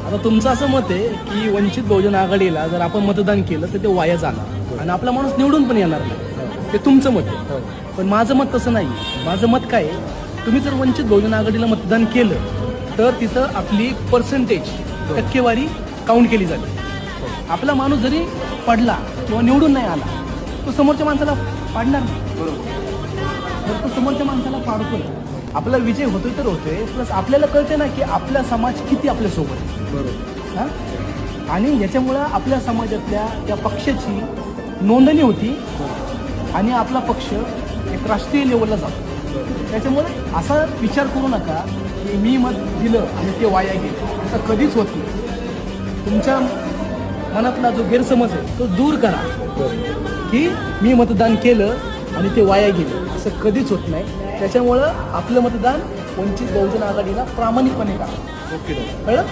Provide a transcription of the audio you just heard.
आता तुमचं असं मत आहे की वंचित बहुजन आघाडीला जर आपण मतदान केलं तर ते वाया जाणार आणि आपला माणूस निवडून पण येणार नाही, ते तुमचं मत आहे. पण माझं मत तसं नाही. माझं मत काय आहे, तुम्ही जर वंचित बहुजन आघाडीला मतदान केलं तर तिथं आपली पर्सेंटेज टक्केवारी काउंट केली जाते. आपला माणूस जरी पडला किंवा निवडून नाही आला तो समोरच्या माणसाला पाडणार नाही. तर तो समोरच्या माणसाला पाडतोय, आपला विजय होतोय तर होतोय, प्लस आपल्याला कळते ना की आपला समाज किती आपल्यासोबत आहे. बरोबर. हां, आणि याच्यामुळं आपल्या समाजातल्या त्या पक्षाची नोंदणी होती आणि आपला पक्ष एक राष्ट्रीय लेवलला जातो. त्याच्यामुळे असा विचार करू नका की मी मत दिलं आणि ते वाया गेलं, असं कधीच होत नाही. तुमच्या मनातला जो गैरसमज आहे तो दूर करा की मी मतदान केलं आणि ते वाया गेलं, असं कधीच होत नाही. त्याच्यामुळं आपलं मतदान वंचित बहुजन आघाडीला प्रामाणिकपणे करा. ओके, कळलं?